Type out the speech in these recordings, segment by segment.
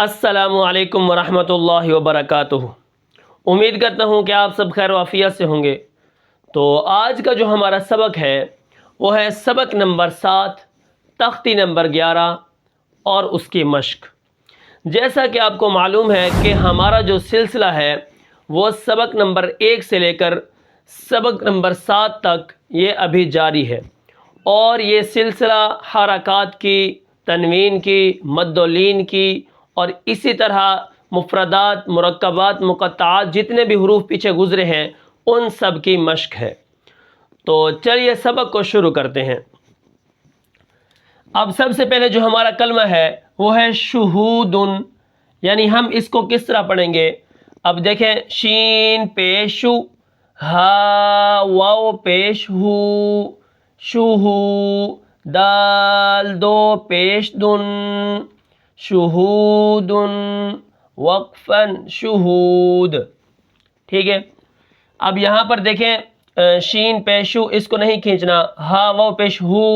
السلام علیکم ورحمۃ اللہ وبرکاتہ۔ امید کرتا ہوں کہ آپ سب خیر و عافیت سے ہوں گے۔ تو آج کا جو ہمارا سبق ہے وہ ہے سبق نمبر 7، تختی نمبر 11 اور اس کی مشق۔ جیسا کہ آپ کو معلوم ہے کہ ہمارا جو سلسلہ ہے وہ سبق نمبر 1 سے لے کر سبق نمبر 7 تک یہ ابھی جاری ہے، اور یہ سلسلہ حرکات کی، تنوین کی، مد و لین کی اور اسی طرح مفردات، مرکبات، مقطعات، جتنے بھی حروف پیچھے گزرے ہیں ان سب کی مشق ہے۔ تو چلیے سبق کو شروع کرتے ہیں۔ اب سب سے پہلے جو ہمارا کلمہ ہے وہ ہے شہود، یعنی ہم اس کو کس طرح پڑھیں گے؟ اب دیکھیں، شین پیش شو، ہا واو پیش ہو، شوہو، دال دو پیش دن، شہود، وقفاً شہود۔ ٹھیک ہے، اب یہاں پر دیکھیں شین پیشو، اس کو نہیں کھینچنا، ہا واو پیش ہو،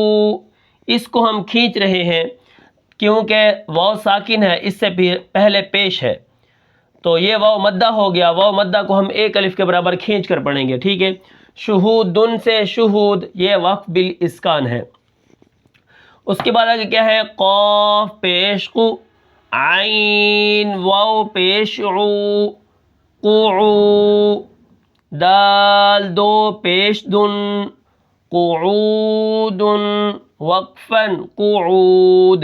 اس کو ہم کھینچ رہے ہیں کیونکہ واو ساکن ہے، اس سے پہلے پیش ہے، تو یہ واو مدہ ہو گیا۔ واو مدہ کو ہم ایک الف کے برابر کھینچ کر پڑھیں گے۔ ٹھیک ہے، شہودن سے شہود، یہ وقف بالاسکان ہے۔ اس کے بعد آگے کیا ہے؟ قاف پیش قو، عین واو پیش عو، قعو، دال دو پیش دن، قعود، وقفاً قعود۔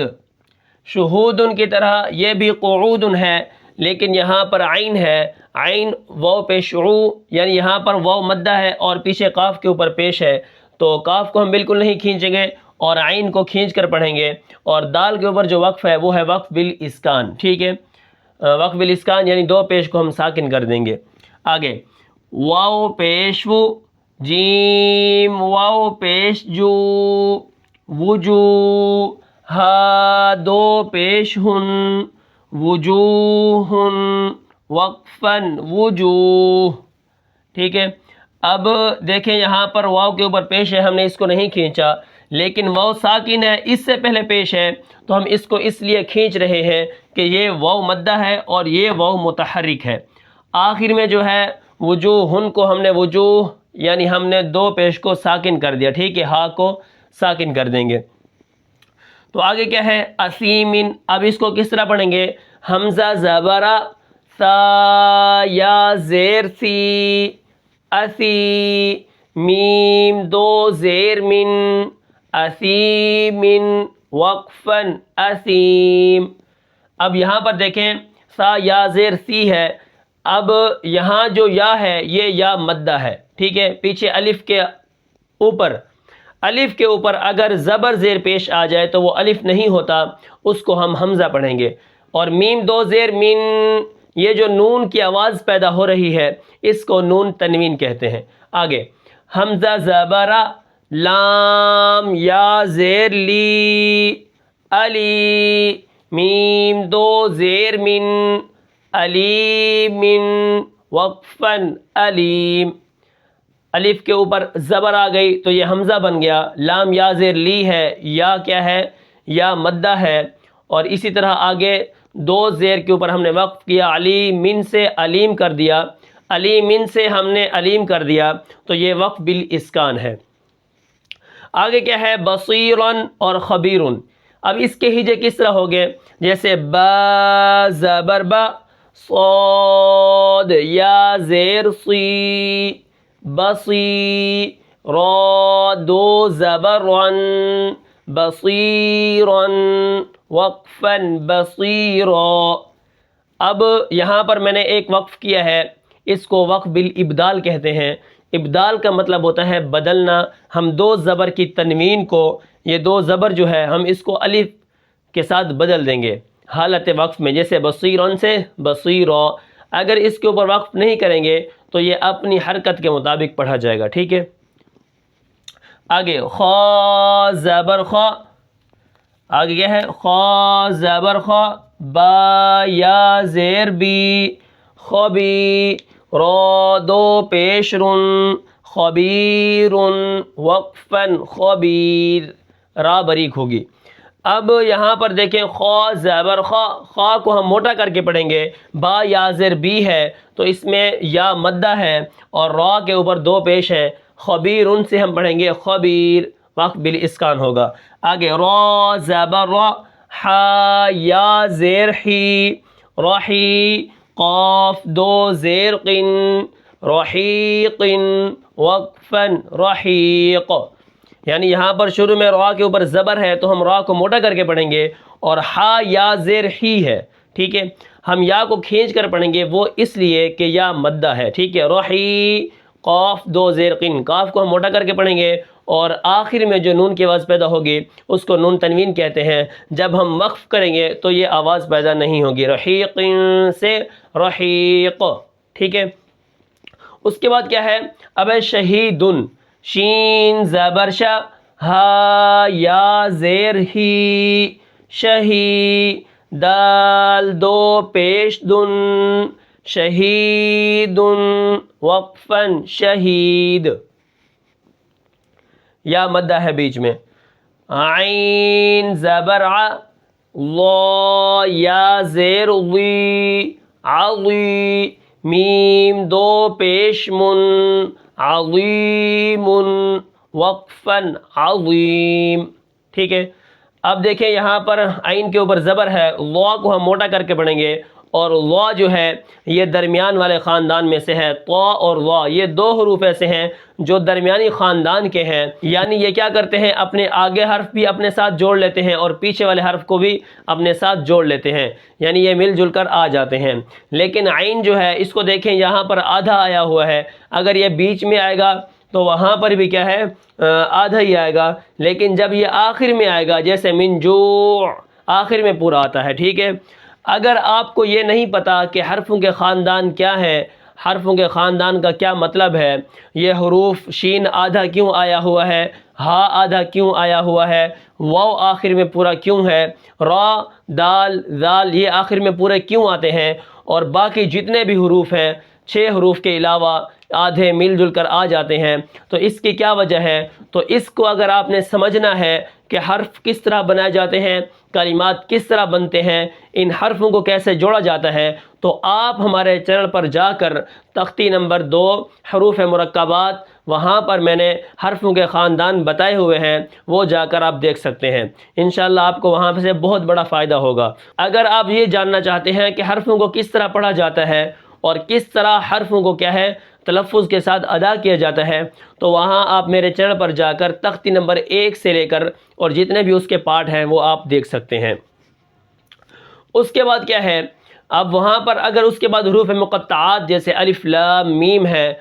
شہودن کی طرح یہ بھی قعود ہے، لیکن یہاں پر عین ہے، عین واو پیش عو، یعنی یہاں پر واو مدہ ہے اور پیچھے قاف کے اوپر پیش ہے، تو قاف کو ہم بالکل نہیں کھینچیں گے اور عین کو کھینچ کر پڑھیں گے، اور دال کے اوپر جو وقف ہے وہ ہے وقف بالاسکان۔ ٹھیک ہے، وقف بالاسکان یعنی دو پیش کو ہم ساکن کر دیں گے۔ آگے واو پیش وو، جیم واو پیش جو، وجو، ہا دو پیش ہن، وجوہن، وقفاً وجوہ۔ ٹھیک ہے، اب دیکھیں یہاں پر واو کے اوپر پیش ہے، ہم نے اس کو نہیں کھینچا، لیکن واو ساکن ہے، اس سے پہلے پیش ہے، تو ہم اس کو اس لیے کھینچ رہے ہیں کہ یہ واو مدہ ہے اور یہ واو متحرک ہے۔ آخر میں جو ہے وجوہن کو ہم نے وجوہ، یعنی ہم نے دو پیش کو ساکن کر دیا۔ ٹھیک ہے، ہا کو ساکن کر دیں گے۔ تو آگے کیا ہے؟ اسیمن، اب اس کو کس طرح پڑھیں گے؟ حمزہ زبرہ، سا یا زیر سی، اسی، میم دو زیر من، اسیمن، وقفاً اسیم۔ اب یہاں پر دیکھیں سا یا زیر سی ہے، اب یہاں جو یا ہے یہ یا مدہ ہے۔ ٹھیک ہے، پیچھے الف کے اوپر اگر زبر زیر پیش آ جائے تو وہ الف نہیں ہوتا، اس کو ہم حمزہ پڑھیں گے۔ اور میم دو زیر من، یہ جو نون کی آواز پیدا ہو رہی ہے اس کو نون تنوین کہتے ہیں۔ آگے حمزہ زبرہ، لام یا زیر لی، علی، میم دو زیر من، علیمن، وقفاً علیم۔ الف کے اوپر زبر آ گئی تو یہ حمزہ بن گیا، لام یا زیر لی ہے، یا کیا ہے؟ یا مدہ ہے، اور اسی طرح آگے دو زیر کے اوپر ہم نے وقف کیا، علی من سے علیم کر دیا، علی من سے ہم نے علیم کر دیا، تو یہ وقف بالاسکان ہے۔ آگے کیا ہے؟ بصیرن اور خبیرن۔ اب اس کے ہجے کس طرح ہوگے؟ جیسے با زبر با، صاد یا زیر صی، بصی، را دو زبر رن، بصیرن، وقفاً بصیرا۔ اب یہاں پر میں نے ایک وقف کیا ہے، اس کو وقف بالابدال کہتے ہیں۔ ابدال کا مطلب ہوتا ہے بدلنا۔ ہم دو زبر کی تنوین کو، یہ دو زبر جو ہے ہم اس کو الف کے ساتھ بدل دیں گے حالت وقف میں، جیسے بصیرن سے بصیرا۔ اگر اس کے اوپر وقف نہیں کریں گے تو یہ اپنی حرکت کے مطابق پڑھا جائے گا۔ ٹھیک ہے، آگے خا زبر خا، آگے کیا ہے؟ خا زبر خا، با یا زیر بی، خبی، را دو پیش رن، خبیرن، وقفاً خبیر، را بریک ہوگی۔ اب یہاں پر دیکھیں خا زبر خا، خا کو ہم موٹا کر کے پڑھیں گے، با یا زیر بی ہے تو اس میں یا مدہ ہے اور را کے اوپر دو پیش ہے، خبیر ان سے ہم پڑھیں گے خبیر، وقت بالاسکان ہوگا۔ آگے را زبر را، حا یا زیر حی، رحی، قاف دو زیر قن، رحیق، وقفن رحیق، یعنی یہاں پر شروع میں را کے اوپر زبر ہے تو ہم را کو موٹا کر کے پڑھیں گے، اور ہا یا زیر ہی ہے، ٹھیک ہے، ہم یا کو کھینچ کر پڑھیں گے، وہ اس لیے کہ یا مدہ ہے، ٹھیک ہے، رحی، قاف دو زیر قن، قاف کو ہم موٹا کر کے پڑھیں گے، اور آخر میں جو نون کی آواز پیدا ہوگی اس کو نون تنوین کہتے ہیں، جب ہم وقف کریں گے تو یہ آواز پیدا نہیں ہوگی، رحیق سے رحیق، ٹھیک ہے۔ اس کے بعد کیا ہے، اب ہے شہیدن، شین زبر شا، ہا یا زیر ہی، شہی، دال دو پیش دن، شہیدن، وقفن شہید، یا مدہ ہے بیچ میں، عین زبر ع، لا یا زیر ضی، عضی، میم دو پیش من، عظیم، وقفن عظیم، ٹھیک ہے۔ اب دیکھیں یہاں پر عین کے اوپر زبر ہے، لا کو ہم موٹا کر کے پڑھیں گے، اور لا جو ہے یہ درمیان والے خاندان میں سے ہے، طا اور لا یہ دو حروف ایسے ہیں جو درمیانی خاندان کے ہیں، یعنی یہ کیا کرتے ہیں، اپنے آگے حرف بھی اپنے ساتھ جوڑ لیتے ہیں اور پیچھے والے حرف کو بھی اپنے ساتھ جوڑ لیتے ہیں، یعنی یہ مل جل کر آ جاتے ہیں۔ لیکن عین جو ہے اس کو دیکھیں یہاں پر آدھا آیا ہوا ہے، اگر یہ بیچ میں آئے گا تو وہاں پر بھی کیا ہے، آدھا ہی آئے گا، لیکن جب یہ آخر میں آئے گا، جیسے من جوع آخر میں پورا آتا ہے، ٹھیک ہے۔ اگر آپ کو یہ نہیں پتا کہ حرفوں کے خاندان کیا ہے، حرفوں کے خاندان کا کیا مطلب ہے، یہ حروف شین آدھا کیوں آیا ہوا ہے، ہا آدھا کیوں آیا ہوا ہے، واو آخر میں پورا کیوں ہے، را، دال، ذال یہ آخر میں پورے کیوں آتے ہیں، اور باقی جتنے بھی حروف ہیں 6 حروف کے علاوہ آدھے مل جل کر آ جاتے ہیں، تو اس کی کیا وجہ ہے، تو اس کو اگر آپ نے سمجھنا ہے کہ حرف کس طرح بنائے جاتے ہیں، کلمات کس طرح بنتے ہیں، ان حرفوں کو کیسے جوڑا جاتا ہے، تو آپ ہمارے چینل پر جا کر تختی نمبر 2 حروف مرکبات، وہاں پر میں نے حرفوں کے خاندان بتائے ہوئے ہیں، وہ جا کر آپ دیکھ سکتے ہیں، انشاءاللہ آپ کو وہاں سے بہت بڑا فائدہ ہوگا۔ اگر آپ یہ جاننا چاہتے ہیں کہ حرفوں کو کس طرح پڑھا جاتا ہے اور کس طرح حرفوں کو کیا ہے تلفظ کے ساتھ ادا کیا جاتا ہے، تو وہاں آپ میرے چینل پر جا کر تختی نمبر 1 سے لے کر اور جتنے بھی اس کے پارٹ ہیں وہ آپ دیکھ سکتے ہیں۔ اس کے بعد کیا ہے، اب وہاں پر اگر اس کے بعد حروف مقطعات جیسے الف لام میم ہے،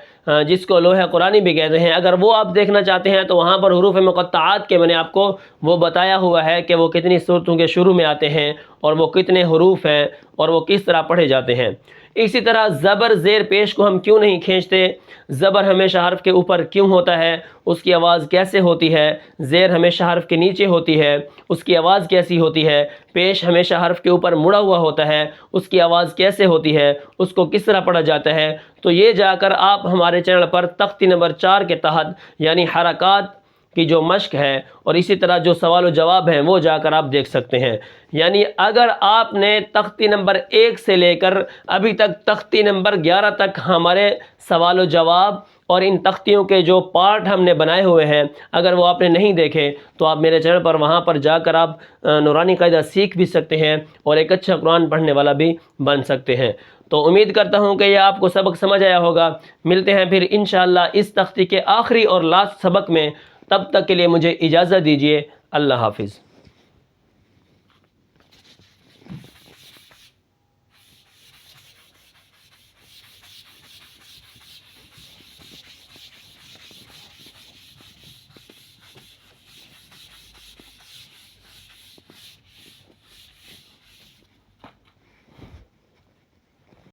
جس کو لوح قرآنی بھی کہتے ہیں، اگر وہ آپ دیکھنا چاہتے ہیں تو وہاں پر حروف مقطعات کے میں نے آپ کو وہ بتایا ہوا ہے کہ وہ کتنی صورتوں کے شروع میں آتے ہیں اور وہ کتنے حروف ہیں اور وہ کس طرح پڑھے جاتے ہیں۔ اسی طرح زبر زیر پیش کو ہم کیوں نہیں کھینچتے، زبر ہمیشہ حرف کے اوپر کیوں ہوتا ہے، اس کی آواز کیسے ہوتی ہے، زیر ہمیشہ حرف کے نیچے ہوتی ہے، اس کی آواز کیسی ہوتی ہے، پیش ہمیشہ حرف کے اوپر مڑا ہوا ہوتا ہے، اس کی آواز کیسے ہوتی ہے، اس کو کس طرح پڑھا جاتا ہے، تو یہ جا کر آپ ہمارے چینل پر تختی نمبر 4 کے تحت یعنی حرکات کی جو مشق ہے اور اسی طرح جو سوال و جواب ہیں وہ جا کر آپ دیکھ سکتے ہیں۔ یعنی اگر آپ نے تختی نمبر 1 سے لے کر ابھی تک تختی نمبر 11 تک ہمارے سوال و جواب اور ان تختیوں کے جو پارٹ ہم نے بنائے ہوئے ہیں اگر وہ آپ نے نہیں دیکھے تو آپ میرے چینل پر وہاں پر جا کر آپ نورانی قاعدہ سیکھ بھی سکتے ہیں اور ایک اچھا قرآن پڑھنے والا بھی بن سکتے ہیں۔ تو امید کرتا ہوں کہ یہ آپ کو سبق سمجھ آیا ہوگا۔ ملتے ہیں پھر انشاءاللہ اس تختی کے آخری اور لاسٹ سبق میں، تب تک کے لیے مجھے اجازت دیجیے، اللہ حافظ۔